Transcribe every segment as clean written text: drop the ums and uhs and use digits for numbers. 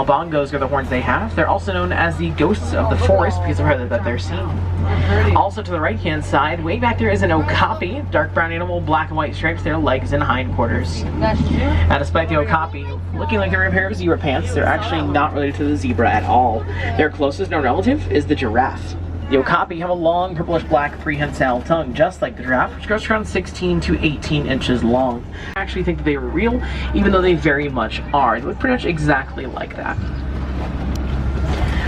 female bongos are the horns they have. They're also known as the ghosts of the forest because of how that they're seen. Also to the right-hand side, way back there is an okapi, dark brown animal, black and white stripes, their legs and hindquarters. Now, despite the okapi looking like they're a pair of zebra pants, they're actually not related to the zebra at all. Their closest known relative is the giraffe. The okapi have a long purplish-black prehensile tongue, just like the giraffe, which grows around 16 to 18 inches long. I actually think that they were real, even though they very much are. They look pretty much exactly like that.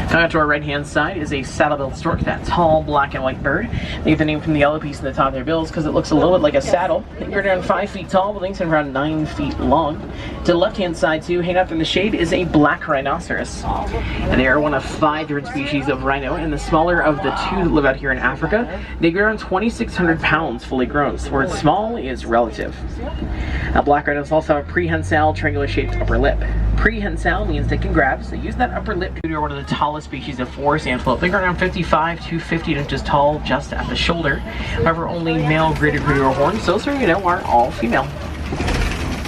Coming up to our right-hand side is a saddle-billed stork, that tall black and white bird. They get the name from the yellow piece in the top of their bills because it looks a little bit like a saddle. They are around 5 feet tall, with wings around 9 feet long. To the left-hand side, too, hanging up in the shade, is a black rhinoceros. And they are one of 5 different species of rhino, and the smaller of the 2 that live out here in Africa. They grow around 2,600 pounds fully grown, so the word small is relative. Now, black rhinos also have a prehensile, triangular-shaped upper lip. Prehensile means they can grab, so they use that upper lip. They are one of the tallest species of forest antelope. They grow around 55 to 50 inches tall just at the shoulder. However, only male graded radial horns, so you know, are all female.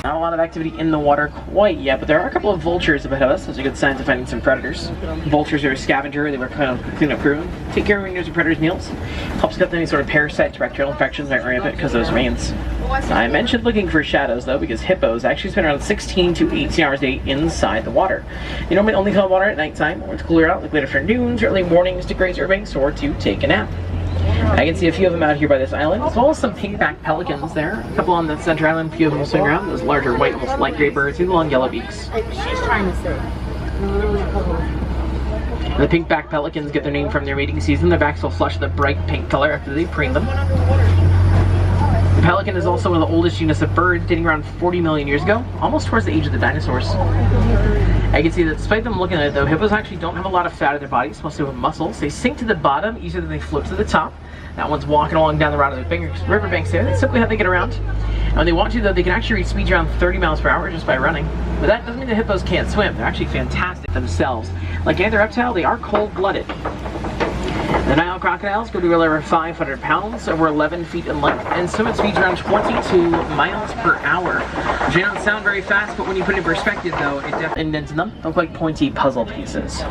Not a lot of activity in the water quite yet, but there are a couple of vultures ahead of us. Those are good signs of finding some predators. Vultures are a scavenger. They work kind of clean up crew. Take care of windows of predators' meals. Helps cut any sort of parasites, bacterial infections might rampant because of those rains. I mentioned looking for shadows though, because hippos actually spend around 16 to 18 hours a day inside the water. They normally only come water at nighttime, or to clear out, like late afternoons, early mornings to graze their banks, or to take a nap. I can see a few of them out here by this island, as well as some pink-backed pelicans there. A couple on the center island, a few of them will swing around. Those larger white, almost light gray birds with long yellow beaks. She's trying to say. The pink-backed pelicans get their name from their mating season. Their backs will flush the bright pink color after they preen them. The pelican is also one of the oldest genus of birds, dating around 40 million years ago, almost towards the age of the dinosaurs. I can see that despite them looking at it though, hippos actually don't have a lot of fat in their bodies, mostly with muscles. They sink to the bottom easier than they float to the top. That one's walking along down the route of the riverbanks there. That's simply how they get around. And when they want to though, they can actually reach speeds around 30 miles per hour just by running. But that doesn't mean the hippos can't swim. They're actually fantastic themselves. Like any other reptile, they are cold-blooded. The Nile crocodiles could be well over 500 pounds, over 11 feet in length, and swim at speeds around 22 miles per hour. Which may not sound very fast, but when you put it in perspective though, it definitely indents them. Look like pointy puzzle pieces.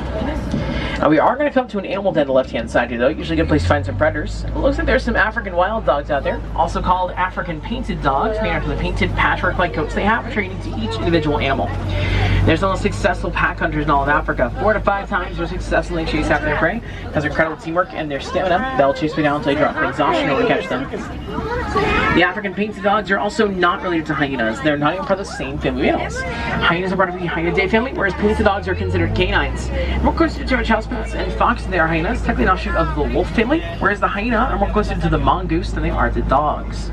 Now we are going to come to an animal den on the left-hand side here though, usually a good place to find some predators. It looks like there's some African wild dogs out there, also called African painted dogs, named after the painted patchwork-like coats they have, which are unique to each individual animal. There's the most successful pack hunters in all of Africa. 4 to 5 times they're successfully chase after their prey. Because of incredible teamwork and their stamina, they'll chase me down until they drop from exhaustion or catch them. The African painted dogs are also not related to hyenas. They're not even part of the same family of animals. Hyenas are part of the Hyaenidae family, whereas painted dogs are considered canines. More closer to house pets and foxes, they are hyenas, technically an offshoot of the wolf family, whereas the hyena are more closer to the mongoose than they are to dogs.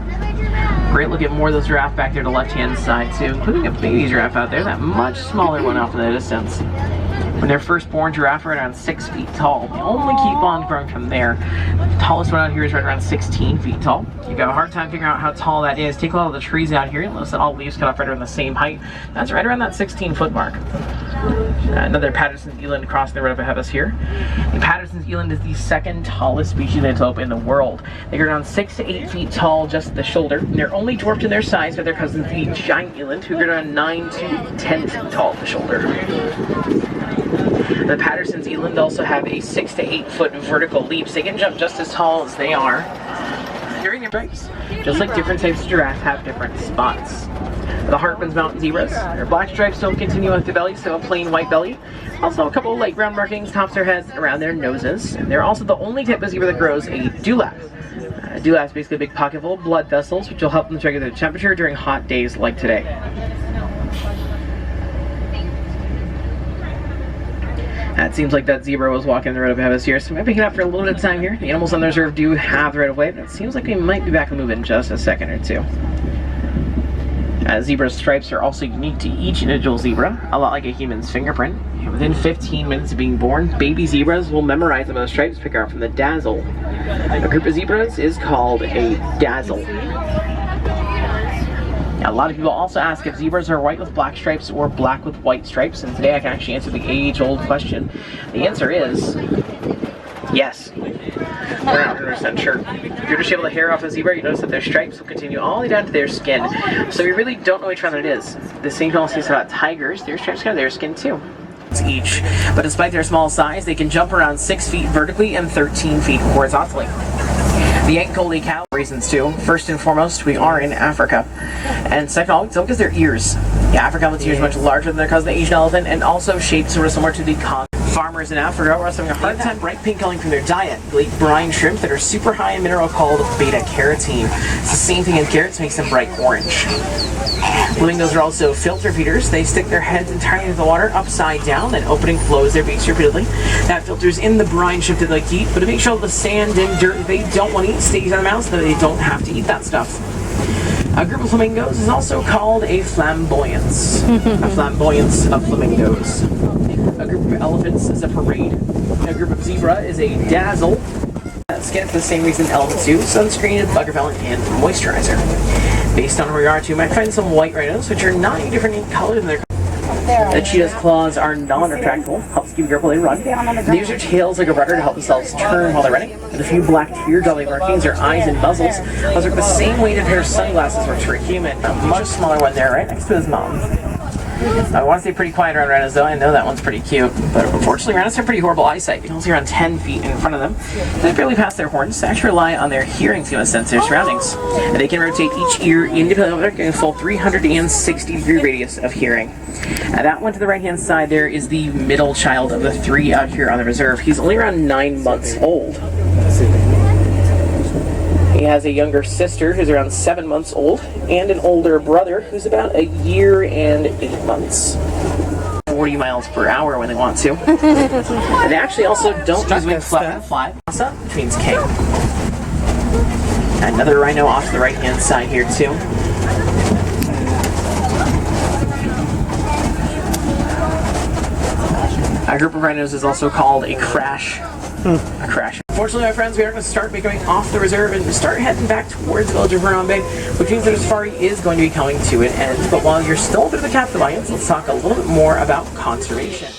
Great look at more of those giraffe back there to the left-hand side too, including a baby giraffe out there, that much smaller one off in the distance. When they're first born, giraffe are around 6 feet tall. They only keep on growing from there. The tallest one out here is right around 16 feet tall. You've got a hard time figuring out how tall that is. Take a lot of the trees out here, and notice that all leaves cut off right around the same height. That's right around that 16-foot mark. Another Patterson's eland crossing the road up ahead of us here. The Patterson's eland is the second tallest species of antelope in the world. They grow around 6 to 8 feet tall just at the shoulder. They're only dwarfed in their size by their cousins, the giant eland, who grow around 9 to 10 feet tall at the shoulder. The Patterson's eland also have a 6 to 8 foot vertical leap, so they can jump just as tall as they are during their stripes. Just like different types of giraffe have different spots. The Hartman's mountain zebras, their black stripes don't continue with the belly, so a plain white belly. Also a couple of light brown markings tops their heads around their noses. And they're also the only type of zebra that grows a dewlap. A dewlap is basically a big pocket full of blood vessels, which will help them to regulate the temperature during hot days like today. It seems like that zebra was walking the road ahead of us here, so we might be picking up for a little bit of time here. The animals on the reserve do have the right of way, but it seems like we might be back on the move in just a second or two. Zebra's stripes are also unique to each individual zebra, a lot like a human's fingerprint. Within 15 minutes of being born, baby zebras will memorize them as stripes picked out from the dazzle. A group of zebras is called a dazzle. Now, a lot of people also ask if zebras are white with black stripes or black with white stripes, and today I can actually answer the age-old question. The answer is yes. We're not 100% sure. If you're just able to hair off a zebra, you notice that their stripes will continue all the way down to their skin. So we really don't know which one it is. The same thing also about tigers. Their stripes go to their skin too. each, but despite their small size, they can jump around 6 feet vertically and 13 feet horizontally. The Ankole cow reasons too. First and foremost, we are in Africa, and second of all, it's because their ears. The African elephant's ears are much larger than their cousin, the Asian elephant, and also shaped sort of similar to the farmers in Africa are also having a hard time bright pink coloring from their diet. They eat brine shrimp that are super high in mineral called beta-carotene. It's the same thing in carrots, makes them bright orange. Flamingos are also filter feeders. They stick their heads entirely into the water upside down, then opening flows their beaks repeatedly. That filters in the brine shrimp they like to eat, but to make sure the sand and dirt they don't want to eat stays on their mouths so that they don't have to eat that stuff. A group of flamingos is also called a flamboyance. A flamboyance of flamingos. A group of elephants is a parade. A group of zebra is a dazzle. Skin for the same reason elephants do: sunscreen, bug repellent, and moisturizer. Based on where you are too, you might find some white rhinos, which are 9 different in color than their The cheetah's claws are non-retractable, helps keep careful they run. They use their tails like a rudder to help themselves turn while they're running. And a few black teardrop-like markings are eyes and muzzles. Those are the same way that a pair of sunglasses works for a human. A much smaller one there, right next to his mom. I want to stay pretty quiet around rhinos, though. I know that one's pretty cute, but unfortunately, rhinos have pretty horrible eyesight. You can only see around 10 feet in front of them. They barely pass their horns. They actually rely on their hearing to sense their surroundings. And they can rotate each ear independently of their getting a full 360-degree radius of hearing. That one to the right-hand side there is the middle child of the 3 out here on the reserve. He's only around 9 months old. He has a younger sister who's around 7 months old, and an older brother who's about 1 year and 8 months. 40 miles per hour when they want to. And they actually also don't use wings flap and fly, which means king. Another rhino off to the right-hand side here too. A group of rhinos is also called a crash. A crash. Unfortunately, my friends, we are going to start becoming off the reserve and start heading back towards the village of Harambe, which means that the safari is going to be coming to an end. But while you're still a bit of a captive audience, let's talk a little bit more about conservation.